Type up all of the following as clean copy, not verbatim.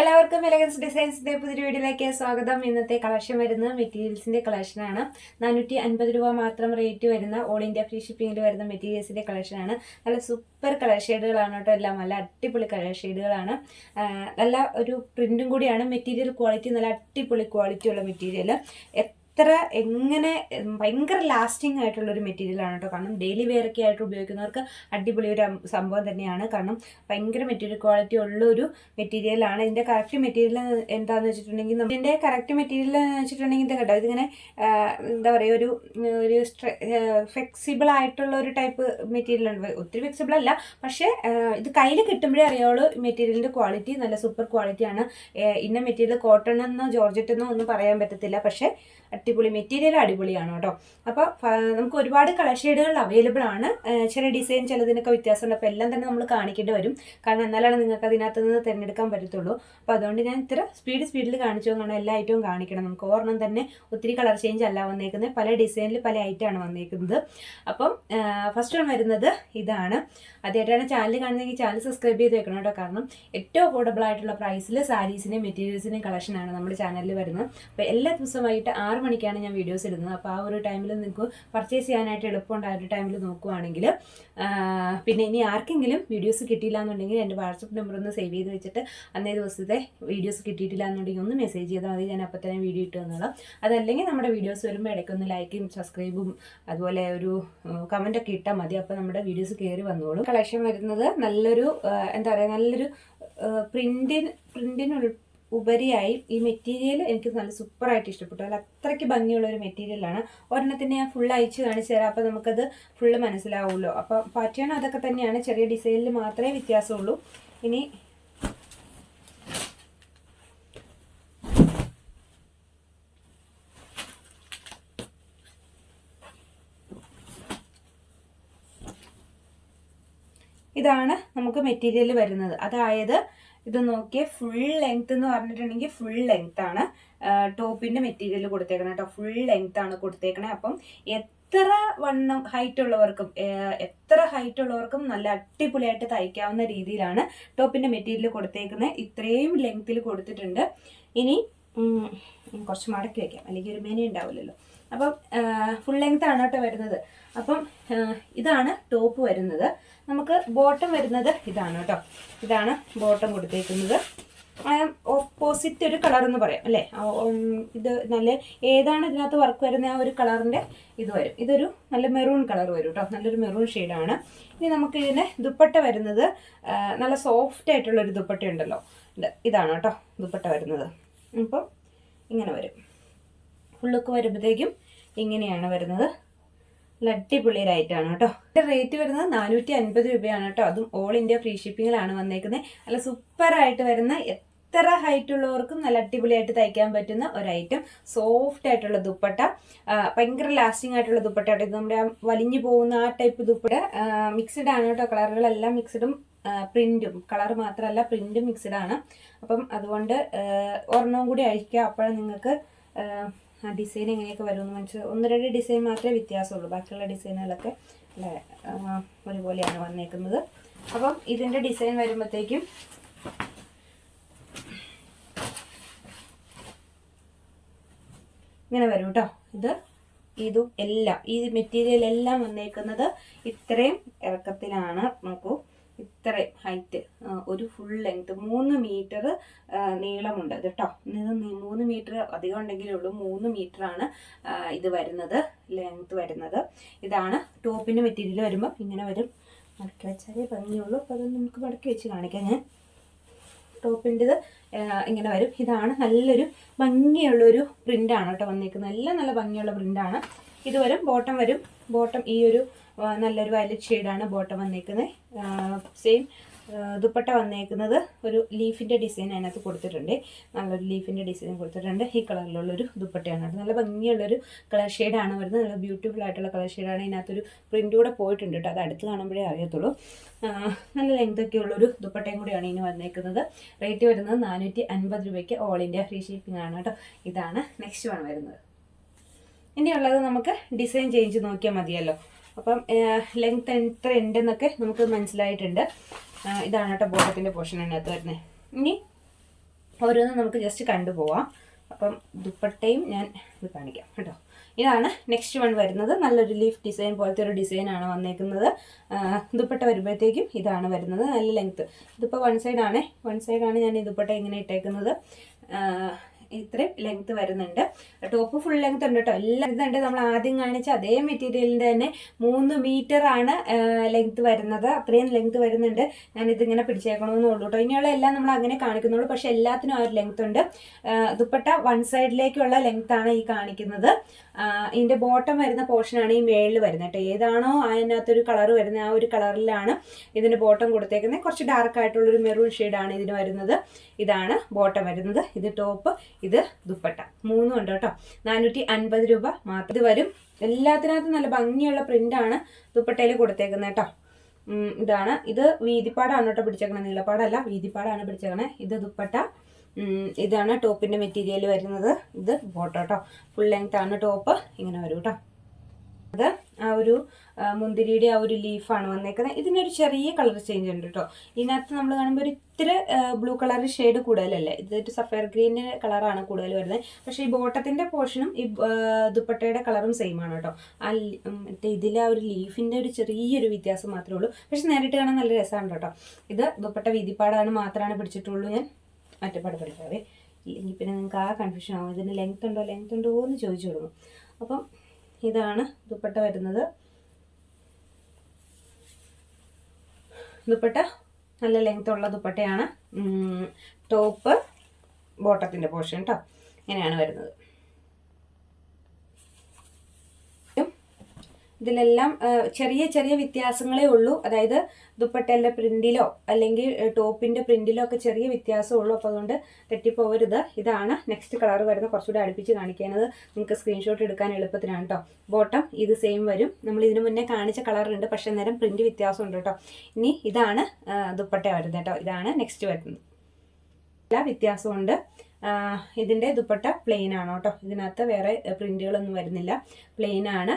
എല്ലാവർക്കും എലഗൻസ് ഡിസൈൻസിന്റെ പുതിയൊരു വീഡിയോയിലേക്ക് സ്വാഗതം. ഇന്നത്തെ കളക്ഷൻ വരുന്നത് മെറ്റീരിയൽസിന്റെ കളക്ഷനാണ്. 450 രൂപ മാത്രം റേറ്റ് വരുന്ന ഓൾ ഇന്ത്യ ഫ്രീ ഷിപ്പിംഗിൽ വരുന്ന മെറ്റീരിയൽസിന്റെ കളക്ഷനാണ്. നല്ല സൂപ്പർ കളർ ഷെയ്ഡുകളാണ് കേട്ടോ. എല്ലാം നല്ല അടിപൊളി കളർ ഷെയ്ഡുകളാണ്. നല്ല ഒരു പ്രിന്റും കൂടിയാണ്. മെറ്റീരിയൽ ക്വാളിറ്റി നല്ല അടിപൊളി ക്വാളിറ്റി ഉള്ള മെറ്റീരിയൽ. എങ്ങനെ ഭയങ്കര ലാസ്റ്റിംഗ് ആയിട്ടുള്ളൊരു മെറ്റീരിയലാണ് കേട്ടോ. കാരണം ഡെയിലി വെയർ ഒക്കെ ആയിട്ട് ഉപയോഗിക്കുന്നവർക്ക് അടിപൊളി ഒരു സംഭവം തന്നെയാണ്. കാരണം ഭയങ്കര മെറ്റീരിയൽ ക്വാളിറ്റി ഉള്ള ഒരു മെറ്റീരിയലാണ്. ഇതിന്റെ കറക്റ്റ് മെറ്റീരിയൽ എന്താണെന്ന് വെച്ചിട്ടുണ്ടെങ്കിൽ ഇതിന്റെ കറക്റ്റ് മെറ്റീരിയൽ എന്ന് വെച്ചിട്ടുണ്ടെങ്കിൽ ഇത് കേട്ടോ, ഇതിങ്ങനെ എന്താ പറയുക, ഒരു ഫ്ലെക്സിബിൾ ആയിട്ടുള്ള ഒരു ടൈപ്പ് മെറ്റീരിയൽ ഉണ്ട്. ഒത്തിരി ഫ്ലെക്സിബിൾ അല്ല, പക്ഷേ ഇത് കയ്യിൽ കിട്ടുമ്പോഴേ അറിയാവുള്ളൂ മെറ്റീരിയലിന്റെ ക്വാളിറ്റി നല്ല സൂപ്പർ ക്വാളിറ്റിയാണ്. ഇന്ന മെറ്റീരിയൽ കോട്ടൺ എന്നോ ജോർജറ്റ് എന്നോ ഒന്നും പറയാൻ പറ്റത്തില്ല, പക്ഷേ അടിപൊളി മെറ്റീരിയൽ അടിപൊളിയാണ് കേട്ടോ. അപ്പോൾ നമുക്ക് ഒരുപാട് കളർ ഷെയ്ഡുകൾ അവൈലബിൾ ആണ്. ചില ഡിസൈൻ ചിലതിനൊക്കെ വ്യത്യാസമുണ്ട്. അപ്പോൾ എല്ലാം തന്നെ നമ്മൾ കാണിക്കേണ്ടി വരും. കാരണം എന്നാലാണ് നിങ്ങൾക്ക് അതിനകത്ത് നിന്ന് തിരഞ്ഞെടുക്കാൻ പറ്റത്തുള്ളൂ. അപ്പോൾ അതുകൊണ്ട് ഞാൻ ഇത്ര സ്പീഡിൽ കാണിച്ചു കാരണം എല്ലാ ഐറ്റവും കാണിക്കണം. നമുക്ക് ഓർണം തന്നെ ഒത്തിരി കളർ ചേഞ്ച് അല്ല വന്നേക്കുന്നത്. പല ഡിസൈനിൽ പല ഐറ്റമാണ് വന്നേക്കുന്നത്. അപ്പം ഫസ്റ്റ് വൺ വരുന്നത് ഇതാണ്. ആദ്യമായിട്ടാണ് ചാനൽ കാണുന്നതെങ്കിൽ ചാനൽ സബ്സ്ക്രൈബ് ചെയ്ത് വെക്കണം കേട്ടോ. കാരണം ഏറ്റവും അഫോർഡബിൾ ആയിട്ടുള്ള പ്രൈസിൽ സാരീസിൻ്റെയും മെറ്റീരിയൽസിൻ്റെയും കളക്ഷനാണ് നമ്മുടെ ചാനലിൽ വരുന്നത്. അപ്പോൾ എല്ലാ ദിവസവും വൈകിട്ട് 6 മണിക്കാണ് ഞാൻ വീഡിയോസ് ഇടുന്നത്. അപ്പോൾ ആ ഒരു ടൈമിൽ നിങ്ങൾക്ക് പർച്ചേസ് ചെയ്യാനായിട്ട് എളുപ്പമുണ്ടായ ഒരു ടൈമിൽ നോക്കുവാണെങ്കിൽ, പിന്നെ ഇനി ആർക്കെങ്കിലും വീഡിയോസ് കിട്ടിയില്ല എന്നുണ്ടെങ്കിൽ എൻ്റെ വാട്സപ്പ് നമ്പർ ഒന്ന് സേവ് ചെയ്ത് വെച്ചിട്ട് അന്നേ ദിവസത്തെ വീഡിയോസ് കിട്ടിയിട്ടില്ല എന്നുണ്ടെങ്കിൽ ഒന്ന് മെസ്സേജ് ചെയ്താൽ മതി. ഞാൻ അപ്പോൾ തന്നെ വീഡിയോ ഇട്ട് തന്നോളാം. അതല്ലെങ്കിൽ നമ്മുടെ വീഡിയോസ് വരുമ്പോൾ ഇടയ്ക്കൊന്ന് ലൈക്കും സബ്സ്ക്രൈബും അതുപോലെ ഒരു കമൻറ്റൊക്കെ ഇട്ടാൽ മതി. അപ്പോൾ നമ്മുടെ വീഡിയോസ് കയറി വന്നോളും. കളക്ഷൻ വരുന്നത് നല്ലൊരു എന്താ പറയുക, നല്ലൊരു പ്രിന്റിന് ഉപരിയായി ഈ മെറ്റീരിയൽ എനിക്ക് നല്ല സൂപ്പറായിട്ട് ഇഷ്ടപ്പെട്ടു. അല്ല അത്രയ്ക്ക് ഭംഗിയുള്ള ഒരു മെറ്റീരിയലാണ്. ഒരെണ്ണത്തിന് ഞാൻ ഫുൾ അയച്ച് കാണിച്ചു തരാം. അപ്പോൾ നമുക്കത് ഫുള്ള് മനസ്സിലാവുമല്ലോ. അപ്പോൾ പാറ്റേൺ അതൊക്കെ തന്നെയാണ്, ചെറിയ ഡിസൈനിൽ മാത്രമേ വ്യത്യാസമുള്ളൂ. ഇനി ഇതാണ് നമുക്ക് മെറ്റീരിയൽ വരുന്നത്. അതായത് ഇത് നോക്കിയേ, ഫുൾ ലെങ്ത് എന്ന് പറഞ്ഞിട്ടുണ്ടെങ്കിൽ ഫുൾ ലെങ്ത് ആണ് ടോപ്പിന്റെ മെറ്റീരിയൽ കൊടുത്തേക്കണേ കേട്ടോ. ഫുൾ ലെങ്ത് ആണ് കൊടുത്തേക്കണേ. അപ്പം എത്ര ഹൈറ്റ് ഉള്ളവർക്കും നല്ല അടിപൊളിയായിട്ട് തയ്ക്കാവുന്ന രീതിയിലാണ് ടോപ്പിന്റെ മെറ്റീരിയൽ കൊടുത്തേക്കുന്നത്. ഇത്രയും ലെങ്ത്തിൽ കൊടുത്തിട്ടുണ്ട്. ഇനി കുറച്ച് മടക്കി വെക്കാം, അല്ലെങ്കിൽ ഒരു മെന ഉണ്ടാവില്ലല്ലോ. അപ്പം ഫുൾ ലെങ്ത് ആണ് കേട്ടോ വരുന്നത്. അപ്പം ഇതാണ് ടോപ്പ് വരുന്നത്. നമുക്ക് ബോട്ടം വരുന്നത് ഇതാണ് കേട്ടോ. ഇതാണ് ബോട്ടം കൊടുത്തേക്കുന്നത്. ഓപ്പോസിറ്റ് ഒരു കളർ എന്ന് പറയാം അല്ലേ. ഇത് നല്ല ഏതാണ് ഇതിനകത്ത് വർക്ക് വരുന്ന ആ ഒരു കളറിൻ്റെ ഇത് വരും. ഇതൊരു നല്ല മെറൂൺ കളർ വരും കേട്ടോ. നല്ലൊരു മെറൂൺ ഷെയ്ഡാണ്. ഇനി നമുക്ക് ഇതിന് ദുപ്പട്ട വരുന്നത് നല്ല സോഫ്റ്റ് ആയിട്ടുള്ളൊരു ദുപ്പട്ട ഉണ്ടല്ലോ, ഇതാണ് കേട്ടോ ദുപ്പട്ട വരുന്നത്. അപ്പം ഇങ്ങനെ വരും. ഫുള്ളൊക്കെ വരുമ്പോഴത്തേക്കും ഇങ്ങനെയാണ് വരുന്നത്. അടിപൊളിയായിട്ടാണ് കേട്ടോ. റേറ്റ് വരുന്നത് 450 രൂപയാണ് കേട്ടോ. അതും ഓൾ ഇന്ത്യ ഫ്രീ ഷിപ്പിങ്ങിലാണ് വന്നേക്കുന്നത്. നല്ല സൂപ്പറായിട്ട് വരുന്ന എത്ര ഹൈറ്റ് ഉള്ളവർക്കും നല്ല അടിപൊളിയായിട്ട് തയ്ക്കാൻ പറ്റുന്ന ഒരു ഐറ്റം. സോഫ്റ്റ് ആയിട്ടുള്ള ദുപ്പട്ട, ഭയങ്കര ലാസ്റ്റിംഗ് ആയിട്ടുള്ള ദുപ്പട്ട. ഇത് നമ്മുടെ വലിഞ്ഞു പോകുന്ന ആ ടൈപ്പ് ദുപ്പട്ട. മിക്സ്ഡ് ആണ് കേട്ടോ. കളറുകളെല്ലാം മിക്സ്ഡും പ്രിന്റും, കളർ മാത്രമല്ല പ്രിന്റും മിക്സ്ഡ് ആണ്. അപ്പം അതുകൊണ്ട് ഒരെണ്ണവും കൂടി അഴിക്കുക. അപ്പോഴും നിങ്ങൾക്ക് ഡിസൈൻ എങ്ങനെയൊക്കെ വരുമെന്ന് മനസ്സിലാവും. 1-2 ഡിസൈൻ മാത്രമേ വ്യത്യാസമുള്ളൂ. ബാക്കിയുള്ള ഡിസൈനുകളൊക്കെ ഒരുപോലെയാണ് വന്നേക്കുന്നത്. അപ്പം ഇതിൻ്റെ ഡിസൈൻ വരുമ്പോഴത്തേക്കും ഇങ്ങനെ വരും കേട്ടോ. ഇതും എല്ലാം ഈ മെറ്റീരിയൽ എല്ലാം വന്നേക്കുന്നത് ഇത്രയും ഇറക്കത്തിലാണ്. നോക്കൂ, ഇത്രയും ഹൈറ്റ്, ഒരു ഫുൾ ലെങ്ത് 3 മീറ്റർ നീളമുണ്ട് കേട്ടോ. ഇത് 3 മീറ്റർ അധികം ഉണ്ടെങ്കിലേ ഉള്ളൂ. 3 മീറ്ററാണ് ഇത് വരുന്നത്, ലെങ്ത് വരുന്നത്. ഇതാണ് ടോപ്പിൻ്റെ മെറ്റീരിയൽ വരുമ്പോൾ ഇങ്ങനെ വരും. മടക്കി വെച്ചാലേ ഭംഗിയുള്ളൂ. അപ്പോൾ അത് നമുക്ക് മടക്കി വെച്ച് കാണിക്കാം ഞാൻ. ടോപ്പിൻ്റെത് ഇങ്ങനെ വരും. ഇതാണ് നല്ലൊരു ഭംഗിയുള്ളൊരു പ്രിൻ്റാണ് കേട്ടോ വന്നേക്കുന്നത്. എല്ലാം നല്ല ഭംഗിയുള്ള പ്രിൻ്റാണ്. ഇത് വരും. ബോട്ടം വരും. ബോട്ടം ഈ ഒരു നല്ലൊരു വയലറ്റ് ഷെയ്ഡാണ് ബോട്ടം വന്നേക്കുന്നത്. സെയിം ദുപ്പട്ട വന്നേക്കുന്നത് ഒരു ലീഫിൻ്റെ ഡിസൈൻ അതിനകത്ത് കൊടുത്തിട്ടുണ്ട്. നല്ലൊരു ലീഫിൻ്റെ ഡിസൈൻ കൊടുത്തിട്ടുണ്ട്. ഈ കളറിലുള്ളൊരു ദുപ്പട്ടയാണ്. നല്ല ഭംഗിയുള്ളൊരു കളർ ഷെയ്ഡാണ് വരുന്നത്. നല്ല ബ്യൂട്ടിഫുൾ ആയിട്ടുള്ള കളർ ഷെയ്ഡാണ്. ഇതിനകത്തൊരു പ്രിൻ്റ് കൂടെ പോയിട്ടുണ്ട് കേട്ടോ. അത് അടുത്ത് കാണുമ്പോഴേ അറിയത്തുള്ളൂ. നല്ല ലെങ്തൊക്കെ ഉള്ളൊരു ദുപ്പട്ടയും കൂടിയാണ് ഇനി വന്നേക്കുന്നത്. റേറ്റ് വരുന്നത് 450 രൂപയ്ക്ക് ഓൾ ഇന്ത്യ ഫ്രീ ഷിപ്പിംഗ് ആണ് കേട്ടോ. ഇതാണ് നെക്സ്റ്റ് വൺ വരുന്നത്. ഇനിയുള്ളത് നമുക്ക് ഡിസൈൻ ചേഞ്ച് നോക്കിയാൽ മതിയല്ലോ. അപ്പം ലെങ്ത് എത്ര ഉണ്ടെന്നൊക്കെ നമുക്ക് മനസ്സിലായിട്ടുണ്ട്. ഇതാണ് കേട്ടോ ബോട്ടത്തിൻ്റെ പോർഷൻ അതിനകത്ത് വരുന്നത്. ഇനി ഓരോന്നും നമുക്ക് ജസ്റ്റ് കണ്ടുപോവാം. അപ്പം ദുപ്പട്ടയും ഞാൻ ഇത് കാണിക്കാം കേട്ടോ. ഇതാണ് നെക്സ്റ്റ് വൺ വരുന്നത്. നല്ലൊരു ലീഫ് ഡിസൈൻ പോലത്തെ ഒരു ഡിസൈനാണ് വന്നേക്കുന്നത്. ദുപ്പട്ട വരുമ്പോഴത്തേക്കും ഇതാണ് വരുന്നത്, നല്ല ലെങ്ത്ത്. ഇതിപ്പോൾ വൺ സൈഡാണ് ഞാൻ ഈ ദുപ്പട്ട ഇങ്ങനെ ഇട്ടേക്കുന്നത്. ഇത്രയും ലെങ്ത് വരുന്നുണ്ട്. ടോപ്പ് ഫുൾ ലെങ്ത് ഉണ്ട് കേട്ടോ, എല്ലാം ഇതുണ്ട്. നമ്മൾ ആദ്യം കാണിച്ച അതേ മെറ്റീരിയലിൻ്റെ തന്നെ 3 മീറ്ററാണ് ലെങ്ത് വരുന്നത്. അത്രയും ലെങ്ത് വരുന്നുണ്ട്. ഞാനിതിങ്ങനെ പിടിച്ചേക്കണമെന്നേ ഉള്ളൂ കേട്ടോ. ഇനിയുള്ള എല്ലാം നമ്മൾ അങ്ങനെ കാണിക്കുന്നുള്ളൂ, പക്ഷെ എല്ലാത്തിനും ആ ഒരു ലെങ്ത് ഉണ്ട്. ദുപ്പട്ട വൺ സൈഡിലേക്കുള്ള ലെങ്ത്താണ് ഈ കാണിക്കുന്നത്. ഇതിൻ്റെ ബോട്ടം വരുന്ന പോർഷനാണ് ഈ മേളിൽ വരുന്നത് കേട്ടോ. ഏതാണോ അതിനകത്തൊരു കളർ വരുന്നത് ആ ഒരു കളറിലാണ് ഇതിൻ്റെ ബോട്ടം കൊടുത്തേക്കുന്നത്. കുറച്ച് ഡാർക്ക് ആയിട്ടുള്ളൊരു മെറൂൺ ഷെയ്ഡാണ് ഇതിന് വരുന്നത്. ഇതാണ് ബോട്ടം വരുന്നത്, ഇത് ടോപ്പ്, ഇത് ദുപ്പട്ട. 3 ഉണ്ട് കേട്ടോ. 450 രൂപ മാത്രം ഇത് വരും. എല്ലാത്തിനകത്തും നല്ല ഭംഗിയുള്ള പ്രിന്റാണ് ദുപ്പട്ടയിൽ കൊടുത്തേക്കുന്നത് കേട്ടോ. ഇതാണ്, ഇത് വീതിപ്പാടാണ് കേട്ടോ പിടിച്ചേക്കണേ, നീളപ്പാടല്ല, വീതിപ്പാടാണ് പിടിച്ചേക്കണേ. ഇത് ദുപ്പട്ട. ഇതാണ് ടോപ്പിന്റെ മെറ്റീരിയൽ വരുന്നത്. ഇത് ബോട്ടം കേട്ടോ. ഫുൾ ലെങ്ത് ആണ് ടോപ്പ്. ഇങ്ങനെ വരും കേട്ടോ. അത് ആ ഒരു മുന്തിരിയുടെ ആ ഒരു ലീഫാണ് വന്നേക്കുന്നത്. ഇതിനൊരു ചെറിയ കളർ ചേഞ്ച് ഉണ്ട് കേട്ടോ. ഇതിനകത്ത് നമ്മൾ കാണുമ്പോൾ ഒരു ഇത്തിരി ബ്ലൂ കളർ ഷെയ്ഡ് കൂടുതലല്ലേ, ഇതൊരു സഫയർ ഗ്രീൻ കളറാണ് കൂടുതൽ വരുന്നത്. പക്ഷേ ഈ ബോട്ടത്തിന്റെ പോർഷനും ഈ ദുപ്പട്ടയുടെ കളറും സെയിം ആണ് കേട്ടോ. മറ്റേ ഇതിലെ ആ ഒരു ലീഫിന്റെ ഒരു ചെറിയൊരു വ്യത്യാസം മാത്രമേ ഉള്ളൂ. പക്ഷെ നേരിട്ട് കാണാൻ നല്ല രസമാണ് കേട്ടോ. ഇത് ദുപ്പട്ട വീതിപ്പാടാണ് മാത്രമാണ് പിടിച്ചിട്ടുള്ളൂ. ഞാൻ മറ്റേപ്പാട് പഠിക്കാവേ, ഇല്ലെങ്കിൽ പിന്നെ നിങ്ങൾക്ക് ആ കൺഫ്യൂഷൻ ആവും. ഇതിന് ലെങ്ത് ഉണ്ടോ എന്ന് ചോദിച്ചു തുടങ്ങും. അപ്പം ഇതാണ് ദുപ്പട്ട വരുന്നത്. ദുപ്പട്ട നല്ല ലെങ്ത് ഉള്ള ദുപ്പട്ടയാണ്. ടോപ്പ് ബോട്ടത്തിൻ്റെ പോർഷൻ കേട്ടോ. ഇങ്ങനെയാണ് വരുന്നത്. ഇതിലെല്ലാം ചെറിയ ചെറിയ വ്യത്യാസങ്ങളേ ഉള്ളൂ. അതായത് ദുപ്പട്ടയുടെ പ്രിന്റിലോ അല്ലെങ്കിൽ ടോപ്പിന്റെ പ്രിന്റിലോ ഒക്കെ ചെറിയ വ്യത്യാസമേ ഉള്ളൂ. അപ്പോൾ അതുകൊണ്ട് തെറ്റിപ്പോവരുത്. ഇതാണ് നെക്സ്റ്റ് കളർ വരുന്നത്. കുറച്ചുകൂടി അടുപ്പിച്ച് കാണിക്കുന്നത് നിങ്ങൾക്ക് സ്ക്രീൻഷോട്ട് എടുക്കാൻ എളുപ്പത്തിനാണ് കേട്ടോ. ബോട്ടം ഇത് സെയിം വരും. നമ്മൾ ഇതിനു മുന്നേ കാണിച്ച കളറുണ്ട്, പക്ഷെ നേരം പ്രിന്റ് വ്യത്യാസമുണ്ട് കേട്ടോ. ഇനി ഇതാണ് ദുപ്പട്ട വരുന്നത് കേട്ടോ. ഇതാണ് നെക്സ്റ്റ് വരുന്നത്. എല്ലാ വ്യത്യാസമുണ്ട്. ഇതിൻ്റെ ദുപ്പട്ട പ്ലെയിൻ ആണ് കേട്ടോ. ഇതിനകത്ത് വേറെ പ്രിന്റുകളൊന്നും വരുന്നില്ല, പ്ലെയിൻ ആണ്.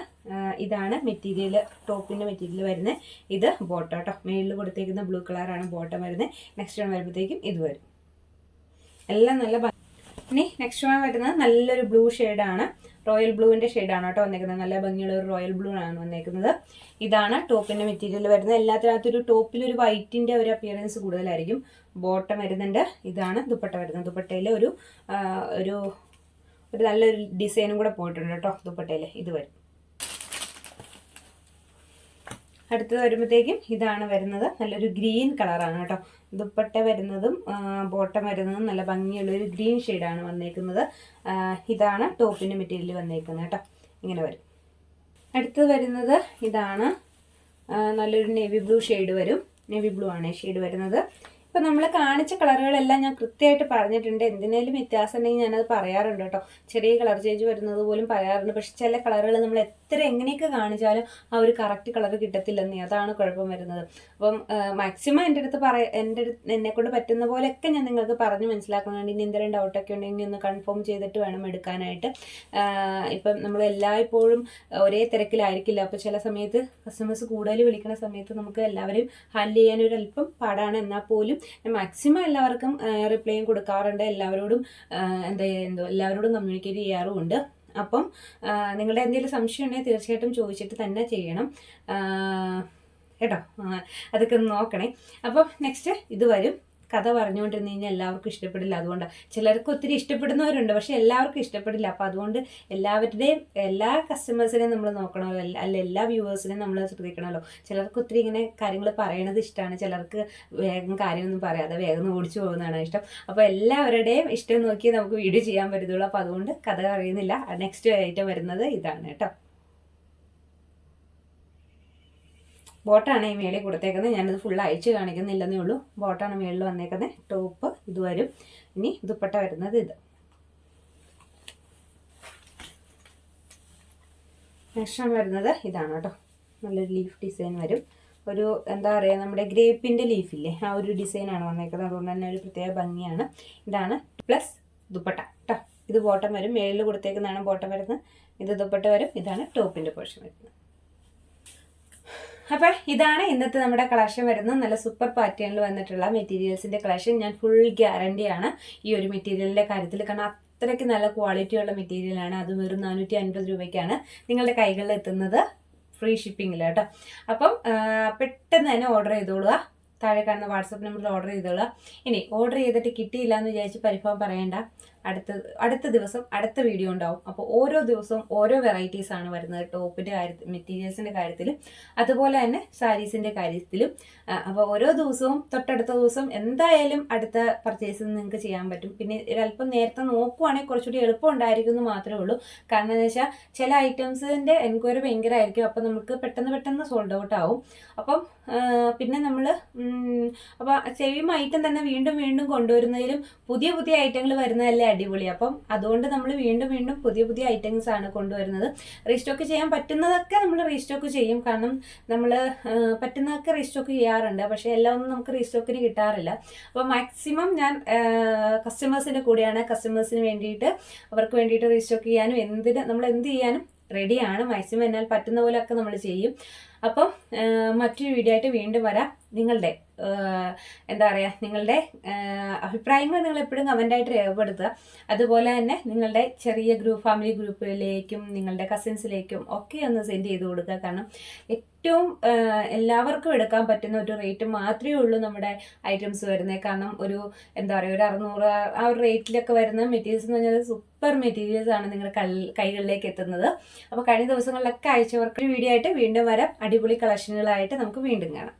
ഇതാണ് മെറ്റീരിയൽ, ടോപ്പിൻ്റെ മെറ്റീരിയൽ വരുന്നത്. ഇത് ബോട്ടം കേട്ടോ. മേളിൽ കൊടുത്തേക്കുന്ന ബ്ലൂ കളറാണ് ബോട്ടം വരുന്നത്. നെക്സ്റ്റ് വൺ വരുമ്പോഴത്തേക്കും ഇത് വരും. എല്ലാം നല്ല ഇനി നെക്സ്റ്റ് വൺ വരുന്നത് നല്ലൊരു ബ്ലൂ ഷെയ്ഡാണ്. റോയൽ ബ്ലൂവിൻ്റെ ഷെയ്ഡാണ് കേട്ടോ വന്നേക്കുന്നത്. നല്ല ഭംഗിയുള്ള ഒരു റോയൽ ബ്ലൂ ആണ് വന്നേക്കുന്നത്. ഇതാണ് ടോപ്പിൻ്റെ മെറ്റീരിയൽ വരുന്നത്. എല്ലാത്തിനകത്തൊരു ടോപ്പിലൊരു വൈറ്റിൻ്റെ ഒരു അപ്പിയറൻസ് കൂടുതലായിരിക്കും. ബോട്ടം വരുന്നുണ്ട്. ഇതാണ് ദുപ്പട്ട വരുന്നത്. ദുപ്പട്ടയിൽ ഒരു നല്ലൊരു ഡിസൈനും കൂടെ പോയിട്ടുണ്ട് കേട്ടോ ദുപ്പട്ടയിൽ. ഇത് വരും. അടുത്തത് വരുമ്പോഴത്തേക്കും ഇതാണ് വരുന്നത്. നല്ലൊരു ഗ്രീൻ കളറാണ് കേട്ടോ. ദുപ്പട്ട വരുന്നതും ബോട്ടം വരുന്നതും നല്ല ഭംഗിയുള്ളൊരു ഗ്രീൻ ഷെയ്ഡാണ് വന്നേക്കുന്നത്. ഇതാണ് ടോപ്പിൻ്റെ മെറ്റീരിയൽ വന്നേക്കുന്നത് കേട്ടോ. ഇങ്ങനെ വരും. അടുത്തത് വരുന്നത് ഇതാണ്. നല്ലൊരു നേവി ബ്ലൂ ഷെയ്ഡ് വരും. നേവി ബ്ലൂ ആണ് ഷെയ്ഡ് വരുന്നത്. ഇപ്പം നമ്മൾ കാണിച്ച കളറുകളെല്ലാം ഞാൻ കൃത്യമായിട്ട് പറഞ്ഞിട്ടുണ്ട്. എന്തിനേലും വ്യത്യാസം ഉണ്ടെങ്കിൽ ഞാനത് പറയാറുണ്ട് കേട്ടോ. ചെറിയ കളർ ചേഞ്ച് വരുന്നത് പോലും പറയാറുണ്ട്. പക്ഷെ ചില കളറുകൾ നമ്മൾ എത്ര എങ്ങനെയൊക്കെ കാണിച്ചാലും ആ ഒരു കറക്റ്റ് കളർ കിട്ടത്തില്ലെന്നേ, അതാണ് കുഴപ്പം വരുന്നത്. അപ്പം മാക്സിമം എന്നെക്കൊണ്ട് പറ്റുന്ന പോലെയൊക്കെ ഞാൻ നിങ്ങൾക്ക് പറഞ്ഞ് മനസ്സിലാക്കുന്നുണ്ട്. ഇനി എന്തെങ്കിലും ഡൗട്ടൊക്കെ ഉണ്ടെങ്കിൽ ഒന്ന് കൺഫേം ചെയ്തിട്ട് വേണം എടുക്കാനായിട്ട്. ഇപ്പം നമ്മൾ എല്ലായ്പ്പോഴും ഒരേ തിരക്കിലായിരിക്കില്ല. അപ്പോൾ ചില സമയത്ത് കസ്റ്റമേഴ്സ് കൂടുതൽ വിളിക്കുന്ന സമയത്ത് നമുക്ക് എല്ലാവരെയും ഹാൻഡിൽ ചെയ്യാൻ ഒരു അല്പം പാടാണ്. എന്നാൽ പോലും മാക്സിമം എല്ലാവർക്കും റിപ്ലൈയും കൊടുക്കാറുണ്ട്. എല്ലാവരോടും എല്ലാവരോടും കമ്മ്യൂണിക്കേറ്റ് ചെയ്യാറുമുണ്ട്. അപ്പം നിങ്ങളുടെ എന്തെങ്കിലും സംശയം ഉണ്ടെങ്കിൽ തീർച്ചയായിട്ടും ചോദിച്ചിട്ട് തന്നെ ചെയ്യണം കേട്ടോ. അതൊക്കെ ഒന്ന് നോക്കണേ. അപ്പം നെക്സ്റ്റ് ഇത് വരും. കഥ പറഞ്ഞുകൊണ്ടിരുന്ന് കഴിഞ്ഞാൽ എല്ലാവർക്കും ഇഷ്ടപ്പെടില്ല. അതുകൊണ്ട് ചിലർക്ക് ഒത്തിരി ഇഷ്ടപ്പെടുന്നവരുണ്ട്, പക്ഷെ എല്ലാവർക്കും ഇഷ്ടപ്പെടില്ല. അപ്പം അതുകൊണ്ട് എല്ലാ കസ്റ്റമേഴ്സിനെയും നമ്മൾ നോക്കണമല്ലോ, അല്ല എല്ലാ വ്യൂവേഴ്സിനെയും നമ്മൾ ശ്രദ്ധിക്കണമല്ലോ. ചിലർക്ക് ഒത്തിരി ഇങ്ങനെ കാര്യങ്ങൾ പറയണത് ഇഷ്ടമാണ്, ചിലർക്ക് വേഗം കാര്യമൊന്നും പറയാതെ വേഗം ഓടിച്ചു പോകുന്നതാണ് ഇഷ്ടം. അപ്പോൾ എല്ലാവരുടെയും ഇഷ്ടം നോക്കി നമുക്ക് വീഡിയോ ചെയ്യാൻ പറ്റത്തുള്ളൂ. അപ്പോൾ അതുകൊണ്ട് കഥ അറിയുന്നില്ല. നെക്സ്റ്റ് ഐറ്റം വരുന്നത് ഇതാണ് കേട്ടോ. ബോട്ടാണ് ഈ മേളിൽ കൊടുത്തേക്കുന്നത്. ഞാനത് ഫുൾ അയച്ച് കാണിക്കുന്നില്ലെന്നേ ഉള്ളൂ. ബോട്ടാണ് മേളിൽ വന്നേക്കുന്നത്. ടോപ്പ് ഇത് വരും. ഇനി ദുപ്പട്ട വരുന്നത് ഇത്. നെക്സ്റ്റ് വരുന്നത് ഇതാണ് കേട്ടോ. നല്ലൊരു ലീഫ് ഡിസൈൻ വരും. ഒരു എന്താ പറയുക, നമ്മുടെ ഗ്രേപ്പിൻ്റെ ലീഫില്ലേ, ആ ഒരു ഡിസൈനാണ് വന്നേക്കുന്നത്. അതുകൊണ്ട് തന്നെ ഒരു പ്രത്യേക ഭംഗിയാണ്. ഇതാണ് പ്ലസ് ദുപ്പട്ട കേട്ടോ. ഇത് ബോട്ടം വരും. മേളിൽ കൊടുത്തേക്കുന്നതാണ് ബോട്ടം വരുന്നത്. ഇത് ദുപ്പട്ട വരും. ഇതാണ് ടോപ്പിൻ്റെ പോർഷൻ വരുന്നത്. അപ്പം ഇതാണ് ഇന്നത്തെ നമ്മുടെ കളക്ഷൻ വരുന്നത്. നല്ല സൂപ്പർ പാറ്റേണിൽ വന്നിട്ടുള്ള മെറ്റീരിയൽസിൻ്റെ കളക്ഷൻ. ഞാൻ ഫുൾ ഗ്യാരണ്ടിയാണ് ഈ ഒരു മെറ്റീരിയലിൻ്റെ കാര്യത്തിൽ. കാരണം അത്രയ്ക്ക് നല്ല ക്വാളിറ്റിയുള്ള മെറ്റീരിയലാണ്. അത് വെറും 450 രൂപയ്ക്കാണ് നിങ്ങളുടെ കൈകളിൽ എത്തുന്നത്, ഫ്രീ ഷിപ്പിങ്ങിൽ കേട്ടോ. അപ്പം പെട്ടെന്ന് തന്നെ ഓർഡർ ചെയ്തോളുക. താഴെ കാണുന്ന വാട്സപ്പ് നമ്പറിൽ ഓർഡർ ചെയ്തോളുക. ഇനി ഓർഡർ ചെയ്തിട്ട് കിട്ടിയില്ല എന്ന് വിചാരിച്ച് പരിഭവം പറയേണ്ട. അടുത്ത ദിവസം അടുത്ത വീഡിയോ ഉണ്ടാവും. അപ്പോൾ ഓരോ ദിവസവും ഓരോ വെറൈറ്റീസ് ആണ് വരുന്നത്, ടോപ്പിൻ്റെ കാര്യത്തിൽ, മെറ്റീരിയൽസിൻ്റെ കാര്യത്തിലും അതുപോലെ തന്നെ സാരീസിൻ്റെ കാര്യത്തിലും. അപ്പോൾ ഓരോ ദിവസവും തൊട്ടടുത്ത ദിവസം എന്തായാലും അടുത്ത പർച്ചേസ് നിങ്ങൾക്ക് ചെയ്യാൻ പറ്റും. പിന്നെ ഒരല്പം നേരത്തെ നോക്കുവാണെങ്കിൽ കുറച്ചുകൂടി എളുപ്പം ഉണ്ടായിരിക്കും എന്ന് മാത്രമേ ഉള്ളൂ. കാരണം എന്ന് വെച്ചാൽ ചില ഐറ്റംസിൻ്റെ എൻക്വയറി ഭയങ്കരമായിരിക്കും. അപ്പം നമുക്ക് പെട്ടെന്ന് സോൾഡ് ഔട്ട് ആവും. അപ്പം പിന്നെ നമ്മൾ അപ്പോൾ സെയിം ഐറ്റം തന്നെ വീണ്ടും കൊണ്ടുവരുന്നതിലും പുതിയ ഐറ്റങ്ങൾ വരുന്നതല്ലേ അടിപൊളി. അപ്പം അതുകൊണ്ട് നമ്മൾ വീണ്ടും പുതിയ ഐറ്റംസ് ആണ് കൊണ്ടുവരുന്നത്. റീസ്റ്റോക്ക് ചെയ്യാൻ പറ്റുന്നതൊക്കെ നമ്മൾ റീസ്റ്റോക്ക് ചെയ്യും. കാരണം നമ്മൾ പറ്റുന്നതൊക്കെ റീസ്റ്റോക്ക് ചെയ്യാറുണ്ട്. പക്ഷേ എല്ലാം ഒന്നും നമുക്ക് റീസ്റ്റോക്കിന് കിട്ടാറില്ല. അപ്പോൾ മാക്സിമം ഞാൻ കസ്റ്റമേഴ്സിൻ്റെ കൂടെയാണ്. കസ്റ്റമേഴ്സിന് വേണ്ടിയിട്ട്, അവർക്ക് വേണ്ടിയിട്ട് റീസ്റ്റോക്ക് ചെയ്യാനും നമ്മൾ എന്ത് ചെയ്യാനും റെഡിയാണ്. മാക്സിമം എന്നാൽ പറ്റുന്ന പോലെയൊക്കെ നമ്മൾ ചെയ്യും. അപ്പം മറ്റൊരു വീഡിയോ ആയിട്ട് വീണ്ടും വരാം. നിങ്ങളുടെ എന്താ പറയുക, നിങ്ങളുടെ അഭിപ്രായങ്ങൾ നിങ്ങൾ എപ്പോഴും കമൻ്റായിട്ട് രേഖപ്പെടുത്തുക. അതുപോലെ തന്നെ നിങ്ങളുടെ ചെറിയ ഫാമിലി ഗ്രൂപ്പിലേക്കും നിങ്ങളുടെ കസിൻസിലേക്കും ഒക്കെ ഒന്ന് സെൻഡ് ചെയ്ത് കൊടുക്കുക. കാരണം ഏറ്റവും എല്ലാവർക്കും എടുക്കാൻ പറ്റുന്ന ഒരു റേറ്റ് മാത്രമേ ഉള്ളൂ നമ്മുടെ ഐറ്റംസ് വരുന്നത്. കാരണം ഒരു എന്താ പറയുക, ഒരു 600 ആ ഒരു റേറ്റിലൊക്കെ വരുന്ന മെറ്റീരിയൽസ് എന്ന് പറഞ്ഞാൽ സൂപ്പർ മെറ്റീരിയൽസ് ആണ് നിങ്ങളുടെ കൈകളിലേക്ക് എത്തുന്നത്. അപ്പോൾ കഴിഞ്ഞ ദിവസങ്ങളിലൊക്കെ അയച്ചവർക്ക് ഒരു വീഡിയോ ആയിട്ട് വീണ്ടും വരാം. അടിപൊളി കളക്ഷനുകളായിട്ട് നമുക്ക് വീണ്ടും കാണാം.